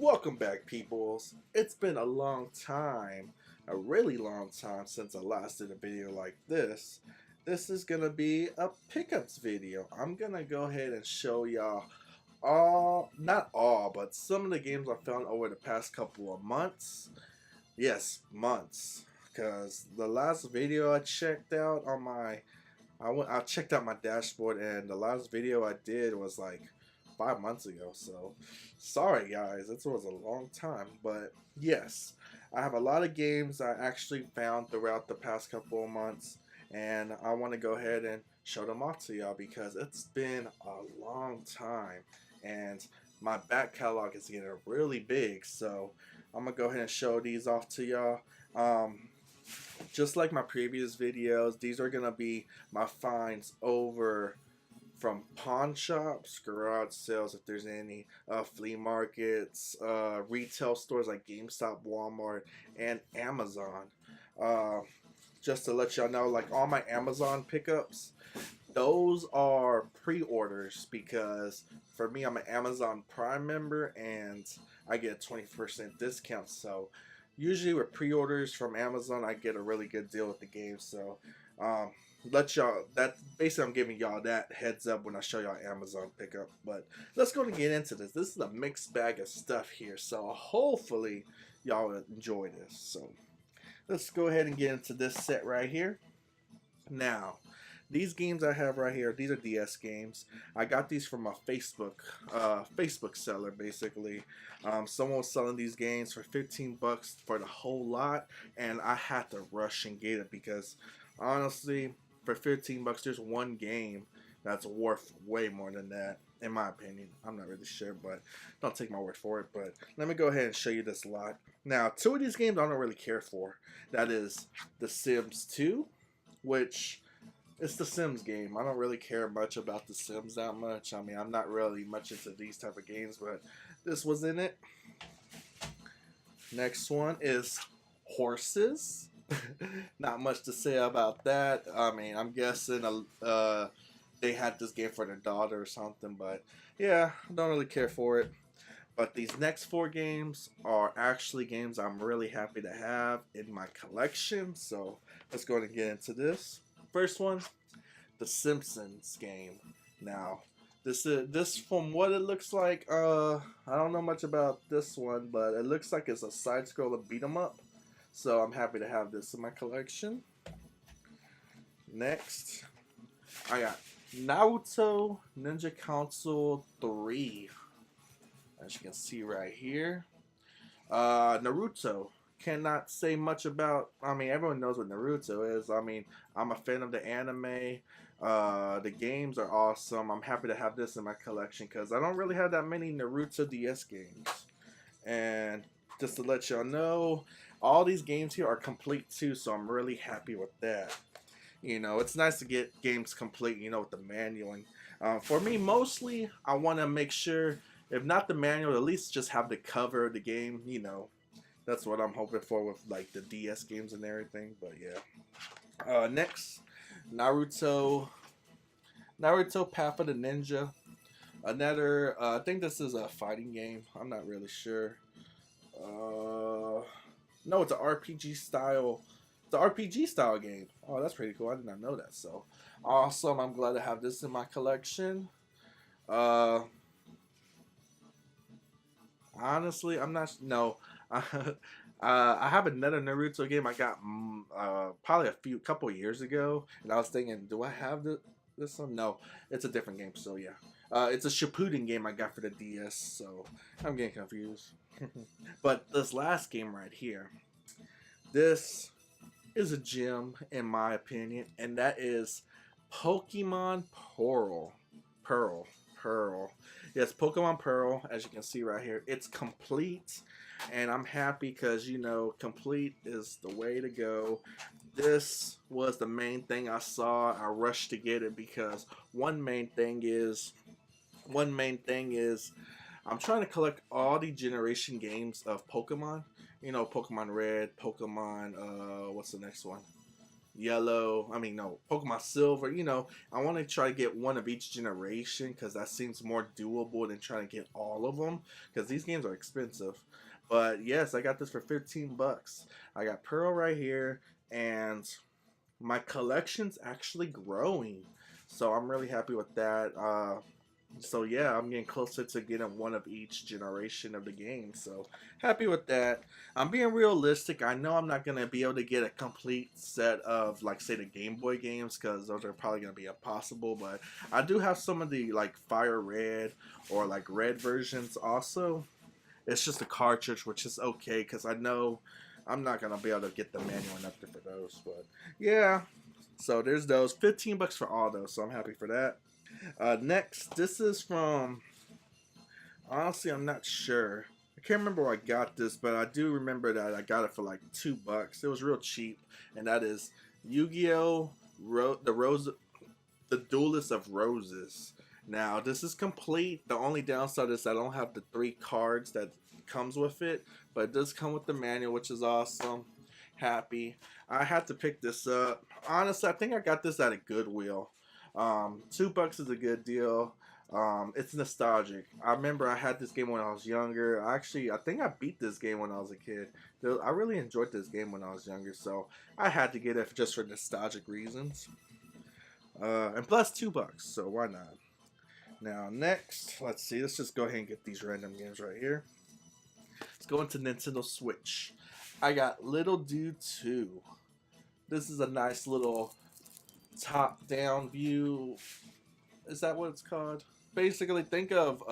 Welcome back, peoples. It's been a long time, a really long time since I last did a video like this. This is gonna be a pickups video. I'm gonna go ahead and show y'all not all, but some of the games I found over the past couple of months. Yes, months. Because the last video I checked out on I checked out my dashboard, and the last video I did was like 5 months ago. So sorry guys, this was a long time, but yes, I have a lot of games I actually found throughout the past couple of months, and I want to go ahead and show them off to y'all because it's been a long time and my back catalog is getting really big. So I'm gonna go ahead and show these off to y'all. Just like my previous videos, these are gonna be my finds over from pawn shops, garage sales if there's any, flea markets, retail stores like GameStop, Walmart, and Amazon. Uh, just to let y'all know, like all my Amazon pickups, those are pre-orders because for me, I'm an Amazon Prime member and I get a 20% discount. So usually with pre-orders from Amazon, I get a really good deal with the game. So um, let y'all, that basically I'm giving y'all that heads up when I show y'all Amazon pickup. But let's go and get into this. This is a mixed bag of stuff here, so hopefully y'all enjoy this. So let's go ahead and get into this set right here. Now, these games I have right here, these are DS games. I got these from a Facebook seller, basically. Someone was selling these games for 15 bucks for the whole lot, and I had to rush and get it because honestly, for 15 bucks, there's one game that's worth way more than that, in my opinion. I'm not really sure, but don't take my word for it. But let me go ahead and show you this lot. Now, two of these games I don't really care for. That is The Sims 2, which it's the Sims game. I don't really care much about the Sims that much. I mean, I'm not really much into these type of games, but this was in it. Next one is Horses. Not much to say about that. I mean, I'm guessing they had this game for their daughter or something, but yeah, I don't really care for it. But these next four games are actually games I'm really happy to have in my collection. So let's go ahead and get into this. First one, the Simpsons game. Now, this from what it looks like. I don't know much about this one, but it looks like it's a side-scroller beat 'em up. So I'm happy to have this in my collection. Next, I got Naruto Ninja Council 3. As you can see right here. Naruto. Cannot say much about, I mean, everyone knows what Naruto is. I mean, I'm a fan of the anime. The games are awesome. I'm happy to have this in my collection because I don't really have that many Naruto DS games. And just to let y'all know, all these games here are complete too, so I'm really happy with that. You know, it's nice to get games complete, you know, with the manualing. For me, mostly, I want to make sure, if not the manual, at least just have the cover of the game, you know. That's what I'm hoping for with like the DS games and everything. But yeah. Next, Naruto Path of the Ninja. Another, I think this is a fighting game. I'm not really sure. No, it's an RPG style. It's an RPG style game. Oh, that's pretty cool. I did not know that. So awesome. I'm glad to have this in my collection. Honestly, I'm not. No. I have another Naruto game I got probably a couple years ago, and I was thinking, do I have this one? No, it's a different game. So yeah, it's a Shippuden game I got for the DS. So I'm getting confused. But this last game right here, this is a gem in my opinion, and that is Pokemon Pearl. Pearl. Yes, Pokemon Pearl, as you can see right here, it's complete, and I'm happy because, you know, complete is the way to go. This was the main thing I saw. I rushed to get it because one main thing is I'm trying to collect all the generation games of Pokemon. You know, Pokemon Red, Pokemon, what's the next one? Yellow. I mean, no, Pokemon Silver. You know, I want to try to get one of each generation because that seems more doable than trying to get all of them because these games are expensive. But yes, I got this for 15 bucks. I got Pearl right here, and my collection's actually growing. So I'm really happy with that. So yeah, I'm getting closer to getting one of each generation of the game. So happy with that. I'm being realistic. I know I'm not gonna be able to get a complete set of like say the Game Boy games because those are probably gonna be impossible. But I do have some of the like Fire Red or like Red versions also. It's just a cartridge, which is okay because I know I'm not gonna be able to get the manual and nothing for those. But yeah, so there's those. 15 bucks for all those, so I'm happy for that. Next, this is from. Honestly, I'm not sure. I can't remember where I got this, but I do remember that I got it for like $2. It was real cheap, and that is Yugioh the Duelist of Roses. Now, this is complete. The only downside is I don't have the 3 cards that comes with it, but it does come with the manual, which is awesome. Happy. I had to pick this up. Honestly, I think I got this at a Goodwill. $2 is a good deal. It's nostalgic. I remember I had this game when I was younger. I think I beat this game when I was a kid. I really enjoyed this game when I was younger, so I had to get it just for nostalgic reasons. And plus $2, so why not? Now next, let's see. Let's just go ahead and get these random games right here. Let's go into Nintendo Switch. I got Little Dude 2. This is a nice little top-down view. Is that what it's called? Basically, think of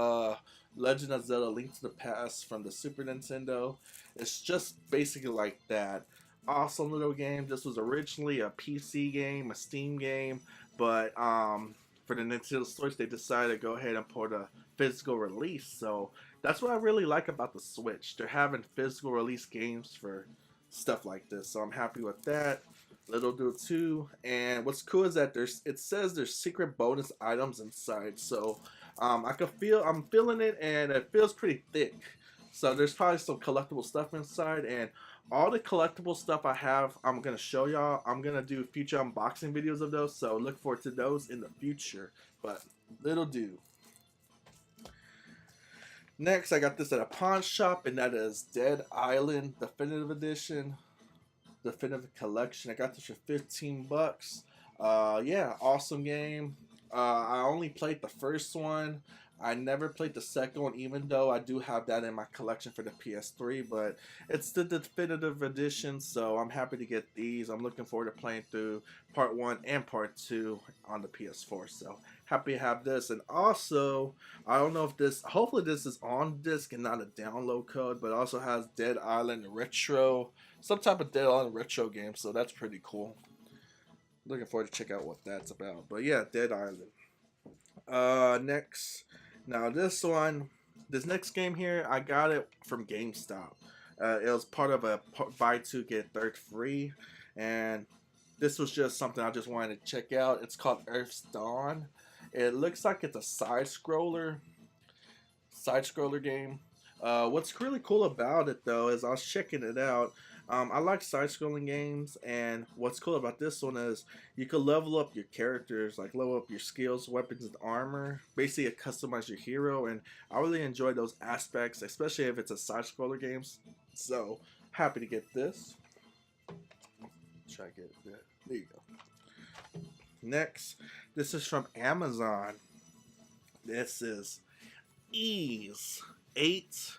Legend of Zelda: Link to the Past from the Super Nintendo. It's just basically like that. Awesome little game. This was originally a PC game, a Steam game, but for the Nintendo Switch, they decided to go ahead and put a physical release. So that's what I really like about the Switch. They're having physical release games for stuff like this. So I'm happy with that. Little Dude 2, and what's cool is that it says there's secret bonus items inside. So I'm feeling it, and it feels pretty thick. So there's probably some collectible stuff inside, and all the collectible stuff I have, I'm gonna show y'all. I'm gonna do future unboxing videos of those, so look forward to those in the future. But Little Dude. Next, I got this at a pawn shop, and that is Dead Island Definitive Edition. Definitive Collection. I got this for 15 bucks. Yeah, awesome game. I only played the first one. I never played the second one, even though I do have that in my collection for the PS3. But it's the definitive edition, so I'm happy to get these. I'm looking forward to playing through Part 1 and Part 2 on the PS4. So happy to have this. And also, I don't know if this, hopefully this is on disc and not a download code, but also has Dead Island Retro, some type of Dead Island Retro game. So that's pretty cool. Looking forward to check out what that's about. But yeah, Dead Island. Next. Now this next game here, I got it from GameStop. It was part of a buy two get third free, and this was just something I just wanted to check out. It's called Earth's Dawn. It looks like it's a side scroller game. What's really cool about it though is I was checking it out. I like side-scrolling games, and what's cool about this one is you can level up your characters, like level up your skills, weapons, and armor. Basically, customize your hero, and I really enjoy those aspects, especially if it's a side-scroller game. So happy to get this. Try to get it. There you go. Next, this is from Amazon. This is Ys 8.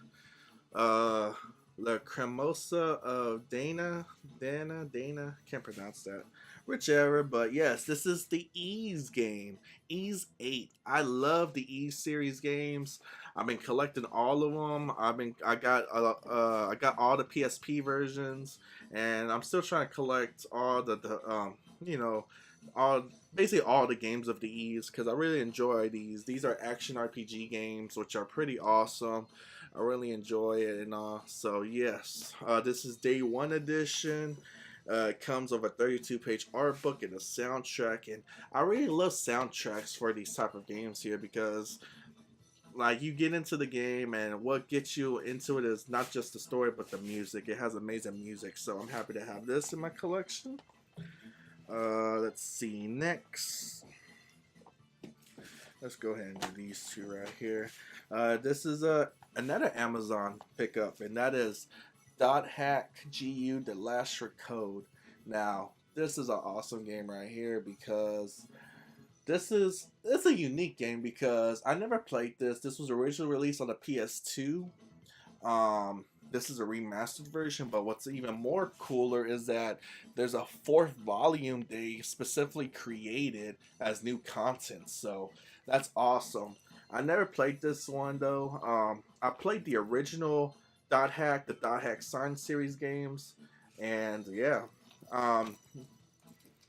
La Cremosa of Dana, can't pronounce that. Whichever, but yes, this is the Ys game. Ys 8. I love the Ys series games. I've been collecting all of them. I got all the PSP versions, and I'm still trying to collect all basically all the games of the Ys because I really enjoy these. These are action RPG games, which are pretty awesome. I really enjoy it, and so yes, this is Day 1 edition. It comes with a 32-page art book and a soundtrack, and I really love soundtracks for these type of games here because like you get into the game, and what gets you into it is not just the story but the music. It has amazing music, so I'm happy to have this in my collection. Let's see, next. Let's go ahead and do these two right here. This is another Amazon pickup, and that is Dot Hack GU The Last Code. Now, this is an awesome game right here because it's a unique game because I never played this. This was originally released on the PS2. This is a remastered version, but what's even more cooler is that there's a fourth volume they specifically created as new content. So that's awesome. I never played this one though. I played the original the Dot Hack Science series games, and um,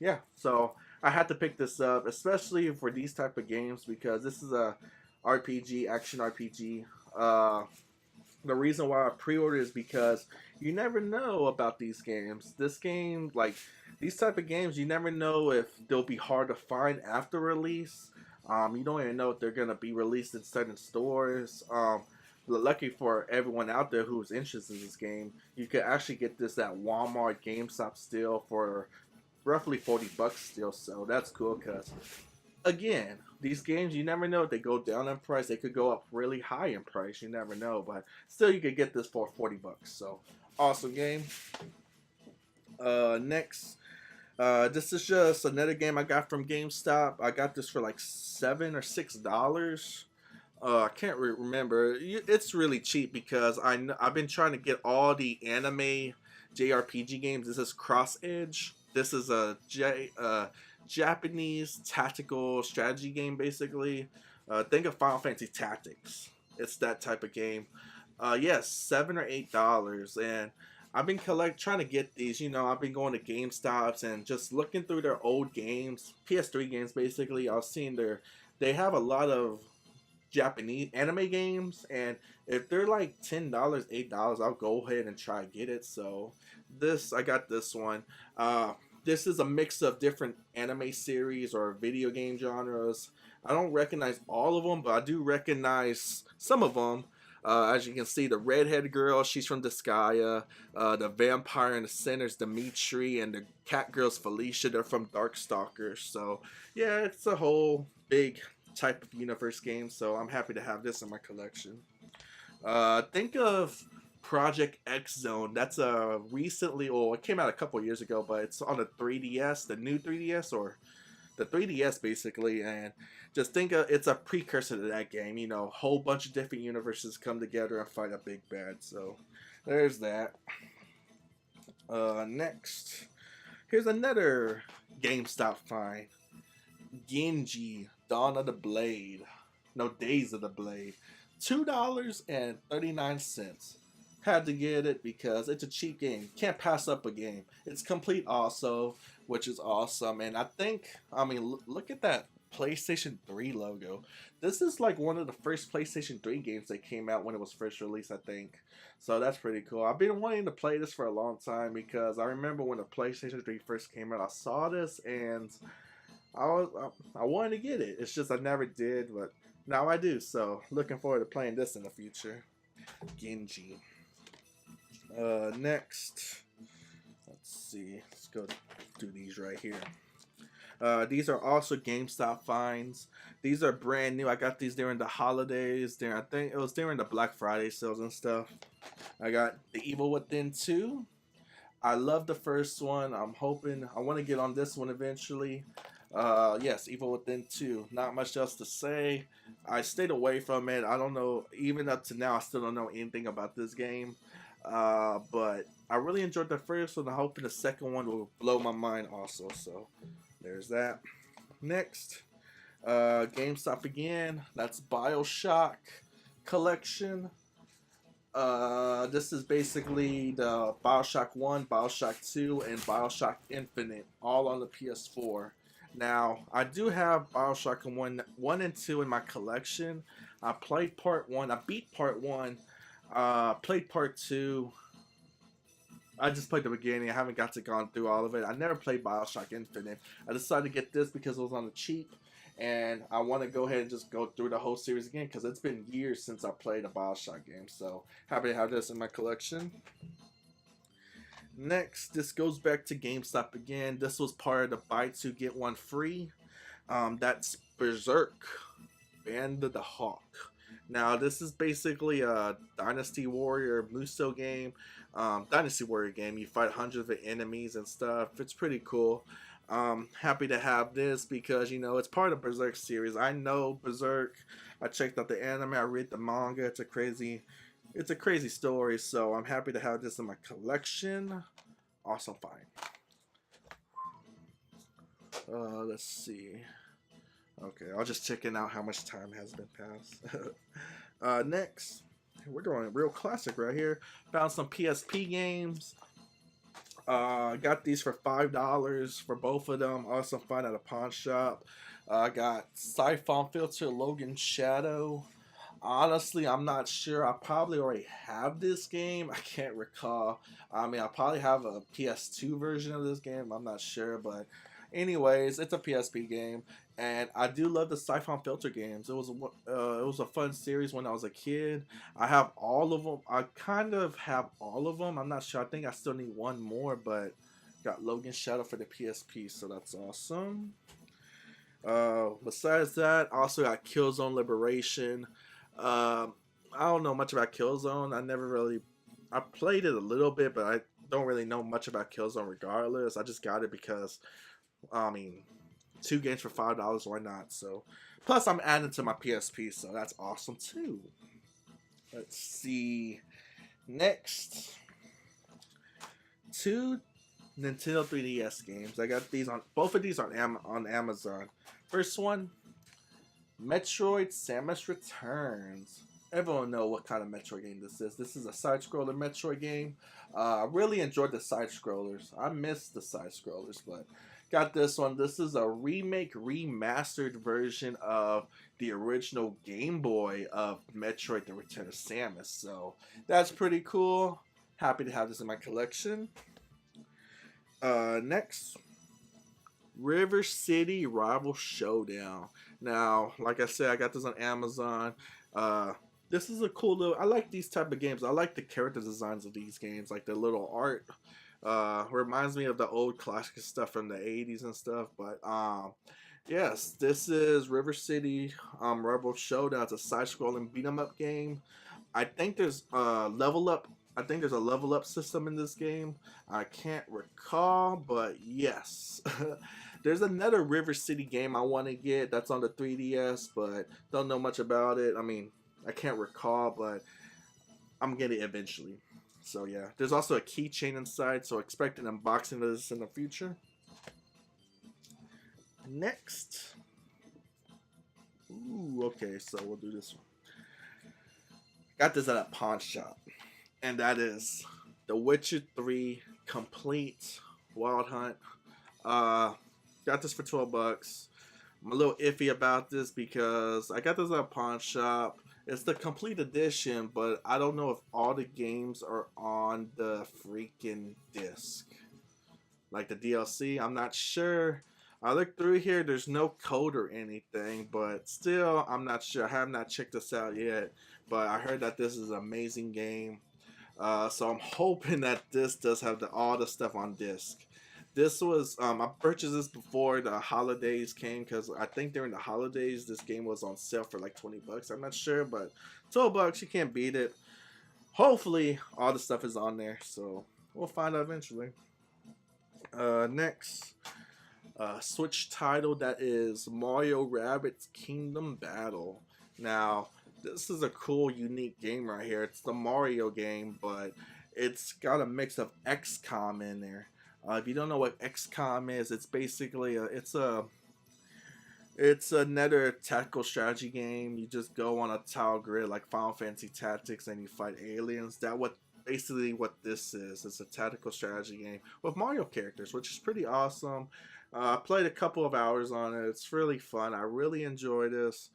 yeah. So I had to pick this up, especially for these type of games because this is a RPG, action RPG. The reason why I pre-order is because you never know about these games. This game, like these type of games, you never know if they'll be hard to find after release. You don't even know if they're gonna be released in certain stores. Lucky for everyone out there who's interested in this game, you could actually get this at Walmart, GameStop still for roughly $40 still. So that's cool because again, these games, you never know if they go down in price. They could go up really high in price. You never know, but still, you could get this for $40. So awesome game. Next, this is just another game I got from GameStop. I got this for like $7 or $6. I can't remember. It's really cheap because I've been trying to get all the anime JRPG games. This is Cross Edge. This is a Japanese tactical strategy game, basically. Think of Final Fantasy Tactics. It's that type of game. Yes, $7 or $8, and I've been trying to get these. You know, I've been going to GameStops and just looking through their old games, PS3 games, basically. I've seen they have a lot of Japanese anime games, and if they're like $10, $8, I'll go ahead and try to get it. So I got this one. This is a mix of different anime series or video game genres. I don't recognize all of them, but I do recognize some of them. As you can see, the redhead girl, she's from Disgaea. The vampire and the sinner's Dimitri, and the cat girl's Felicia, they're from Darkstalkers. So yeah, it's a whole big type of universe game. So I'm happy to have this in my collection. Think of Project X Zone. That's recently, or it came out a couple years ago, but it's on the 3DS, the new 3DS, or the 3DS basically. And just think of it's a precursor to that game. You know, a whole bunch of different universes come together and fight a big bad. So there's that. Next, here's another GameStop find. Ginji, Dawn of the Blade. No, Days of the Blade. $2.39. Had to get it because it's a cheap game. Can't pass up a game. It's complete also, which is awesome. And I mean, look at that PlayStation 3 logo. This is like one of the first PlayStation 3 games that came out when it was first released, I think. So that's pretty cool. I've been wanting to play this for a long time because I remember when the PlayStation 3 first came out, I saw this and I wanted to get it. It's just I never did, but now I do. So looking forward to playing this in the future. Ginji. Next, let's see. Let's go do these right here. These are also GameStop finds. These are brand new. I got these during the holidays. I think it was during the Black Friday sales and stuff. I got The Evil Within 2. I love the first one. I'm hoping I want to get on this one eventually. Yes, Evil Within 2. Not much else to say. I stayed away from it. I don't know. Even up to now, I still don't know anything about this game. But I really enjoyed the first one. I'm hoping the second one will blow my mind also. So there's that. Next, GameStop again. That's Bioshock Collection. This is basically the Bioshock 1, Bioshock 2, and Bioshock Infinite, all on the PS4. Now, I do have Bioshock 1 and 2 in my collection. I played part 1. I beat part 1. Played part 2. I just played the beginning. I haven't got to gone through all of it. I never played Bioshock Infinite. I decided to get this because it was on the cheap. And I want to go ahead and just go through the whole series again because it's been years since I played a Bioshock game. So happy to have this in my collection. Next, this goes back to GameStop again. This was part of the buy two get one free. That's Berserk, Band of the Hawk. Now, this is basically a Dynasty Warrior Muso game. Dynasty Warrior game. You fight hundreds of enemies and stuff. It's pretty cool. Happy to have this because, you know, it's part of Berserk series. I know Berserk. I checked out the anime. I read the manga. It's a crazy story. So I'm happy to have this in my collection. Awesome find. Let's see. Okay, I'll just checking out how much time has been passed. Next, we're going real classic right here. Found some PSP games. Got these for $5 for both of them. Awesome find at a pawn shop. Got Siphon Filter Logan Shadow. Honestly, I'm not sure. I probably already have this game. I can't recall. I mean, I probably have a PS2 version of this game. I'm not sure, but anyways, it's a PSP game, and I do love the Siphon Filter games. It was a fun series when I was a kid. I have all of them. I kind of have all of them. I'm not sure. I think I still need one more, but got Logan Shadow for the PSP, so that's awesome. Besides that, I also got Killzone Liberation. I don't know much about Killzone. I played it a little bit, but I don't really know much about Killzone regardless. I just got it because, I mean, 2 games for $5, why not? So, plus I'm adding to my PSP, so that's awesome too. Let's see. Next, 2 Nintendo 3DS games. I got these on both of these on Amazon. First one, Metroid Samus Returns. Everyone know what kind of Metroid game this is. This is a side-scroller Metroid game. I really enjoyed the side-scrollers. I missed the side-scrollers, but got this one. This is a remake, remastered version of the original Game Boy of Metroid The Return of Samus. So that's pretty cool. Happy to have this in my collection. Next, River City Rival Showdown. Now, like I said, I got this on Amazon. This is a cool little. I like these type of games. I like the character designs of these games, like the little art. Reminds me of the old classic stuff from the 80s and stuff. But yes, this is River City Rival Showdown. It's a side-scrolling beat 'em up game. I think there's level up. I think there's a level up system in this game. I can't recall, but yes. There's another River City game I want to get that's on the 3DS, but don't know much about it. I mean, I can't recall, but I'm getting it eventually. So yeah, there's also a keychain inside, so expect an unboxing of this in the future. Next. Ooh, okay, so we'll do this one. Got this at a pawn shop, and that is The Witcher 3 Complete Wild Hunt. Got this for $12. I'm a little iffy about this because I got this at a pawn shop. It's the complete edition, but I don't know if all the games are on the freaking disc. Like the DLC, I'm not sure. I looked through here, there's no code or anything, but still, I'm not sure. I have not checked this out yet, but I heard that this is an amazing game. So I'm hoping that this does have all the stuff on disc. This was, I purchased this before the holidays came because I think during the holidays this game was on sale for like $20. I'm not sure, but $12, you can't beat it. Hopefully all the stuff is on there, so we'll find out eventually. Next, Switch title that is Mario Rabbids Kingdom Battle. Now, this is a cool, unique game right here. It's the Mario game, but it's got a mix of XCOM in there. If you don't know what XCOM is, it's basically it's another tactical strategy game. You just go on a tile grid like Final Fantasy Tactics and you fight aliens. Basically what this is. It's a tactical strategy game with Mario characters, which is pretty awesome. I played a couple of hours on it. It's really fun. I really enjoy this.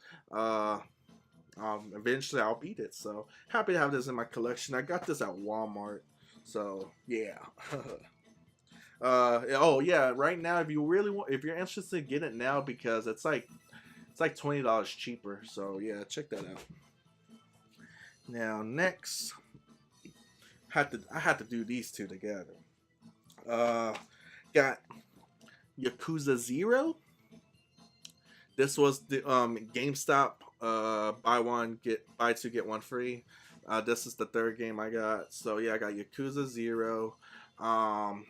Eventually I'll beat it. So happy to have this in my collection. I got this at Walmart. So yeah. Oh yeah, right now if you're interested, get it now because it's like $20 cheaper. So yeah, check that out. Now next, I had to do these two together. Uh, got Yakuza Zero. This was the GameStop buy two get one free. This is the third game I got. So yeah, I got Yakuza Zero. Um,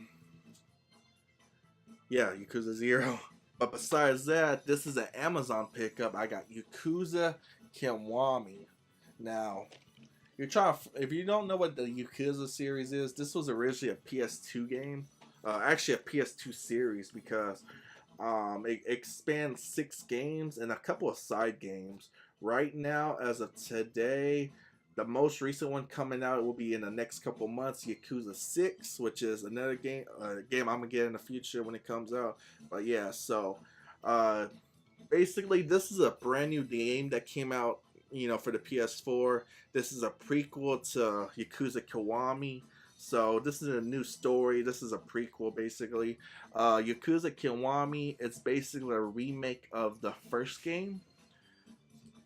yeah, Yakuza Zero. But besides that, this is an Amazon pickup. I got Yakuza Kiwami. Now, you're trying. If you don't know what the Yakuza series is, this was originally a PS2 game. Actually, a PS2 series because it expands 6 games and a couple of side games. Right now, as of today, the most recent one coming out will be in the next couple months, Yakuza 6, which is another game I'm gonna get in the future when it comes out. But yeah, so uh, basically, this is a brand new game that came out, for the PS4. This is a prequel to Yakuza Kiwami. So this is a new story. This is a prequel, basically. Yakuza Kiwami, it's basically a remake of the first game.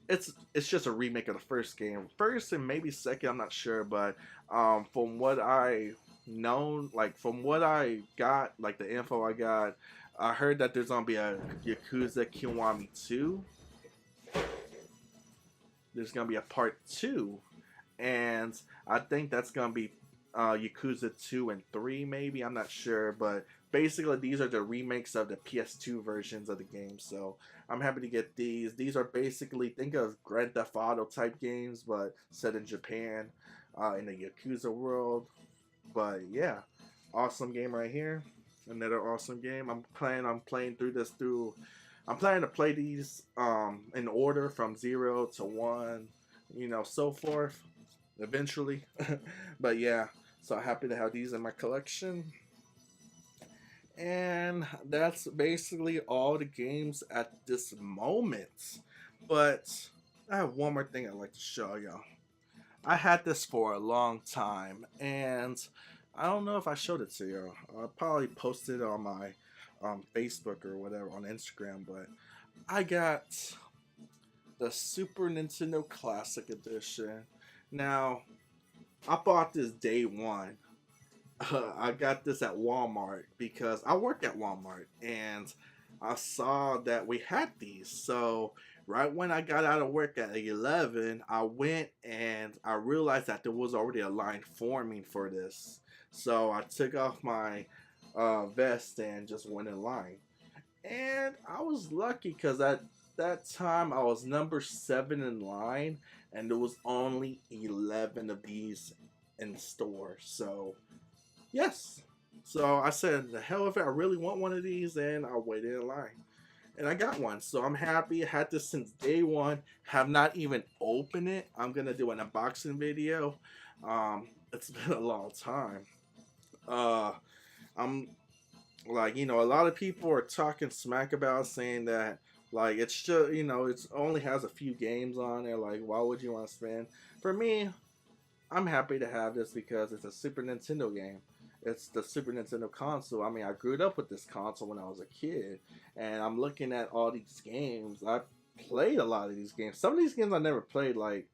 It's just a remake of the first game. First and maybe second, I'm not sure, but from what I known, like from what I got, like the info I got, I heard that there's gonna be a Yakuza Kiwami 2. There's gonna be a part 2, and I think that's gonna be Yakuza 2 and 3, maybe. I'm not sure, but basically these are the remakes of the PS2 versions of the game. So I'm happy to get these. These are basically, think of Grand Theft Auto type games, but set in Japan, in the Yakuza world. But yeah, awesome game right here. Another awesome game. I'm playing through this through. I'm planning to play these in order from 0 to 1, so forth, eventually. But yeah, so happy to have these in my collection. And that's basically all the games at this moment. But I have one more thing I'd like to show y'all. I had this for a long time, and I don't know if I showed it to you. I'll probably post it on my Facebook or whatever on Instagram, but I got the Super Nintendo Classic Edition. Now, I bought this day one. I got this at Walmart because I work at Walmart and I saw that we had these. So right when I got out of work at 11, I went and I realized that there was already a line forming for this. So I took off my vest and just went in line. And I was lucky because at that time I was number 7 in line and there was only 11 of these in store. So yes. So I said, the hell if I really want one of these, then I'll wait in line. And I got one. So I'm happy. I had this since day one. Have not even opened it. I'm going to do an unboxing video. It's been a long time. I'm like, a lot of people are talking smack about saying that, like, it's just, it's only has a few games on there. Like, why would you want to spend? For me, I'm happy to have this because it's a Super Nintendo game. It's the Super Nintendo console. I mean, I grew up with this console when I was a kid, and I'm looking at all these games. I played a lot of these games. Some of these games I never played, like,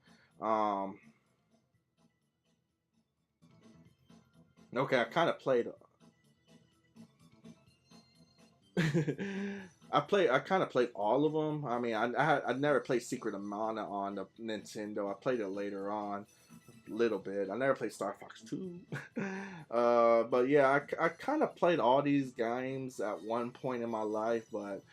okay, I kind of played. I kind of played all of them. I mean, I never played Secret of Mana on the Nintendo. I played it later on. Little bit. I never played Star Fox 2. But yeah, I kind of played all these games at one point in my life, but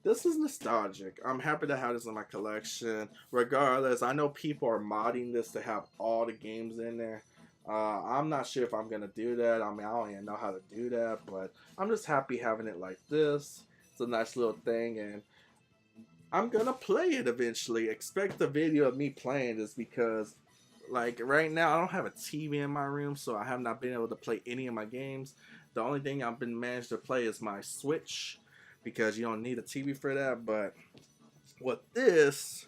this is nostalgic. I'm happy to have this in my collection. Regardless, I know people are modding this to have all the games in there. I'm not sure if I'm going to do that. I mean, I don't even know how to do that, but I'm just happy having it like this. It's a nice little thing, and I'm going to play it eventually. Expect the video of me playing this because, like, right now I don't have a TV in my room, so I have not been able to play any of my games. The only thing I've been managed to play is my Switch because you don't need a TV for that. But with this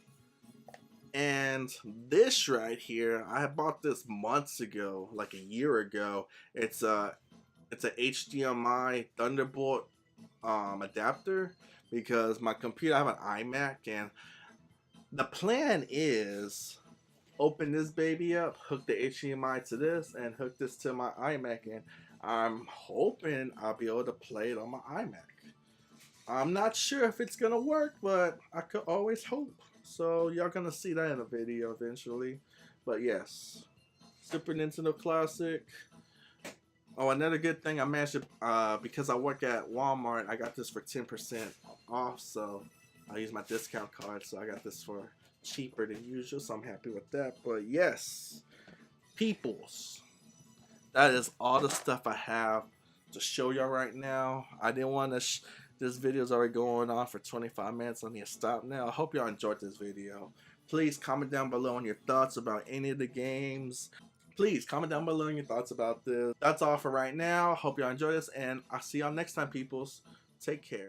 and this right here, I bought this months ago, like a year ago. It's a HDMI Thunderbolt adapter because my computer, I have an iMac, and the plan is open this baby up, hook the HDMI to this, and hook this to my iMac, and I'm hoping I'll be able to play it on my iMac. I'm not sure if it's gonna work, but I could always hope. So y'all gonna see that in a video eventually. But yes, Super Nintendo Classic. Oh, another good thing I managed to, because I work at Walmart, I got this for 10% off, so I use my discount card, so I got this for cheaper than usual, so I'm happy with that. But yes, peoples, that is all the stuff I have to show y'all right now. I didn't want to, this video is already going on for 25 minutes, I need to stop now. I hope y'all enjoyed this video. Please comment down below on your thoughts about any of the games. Please comment down below your thoughts about this. That's all for right now. Hope y'all enjoy this, and I'll see y'all next time, peoples. Take care.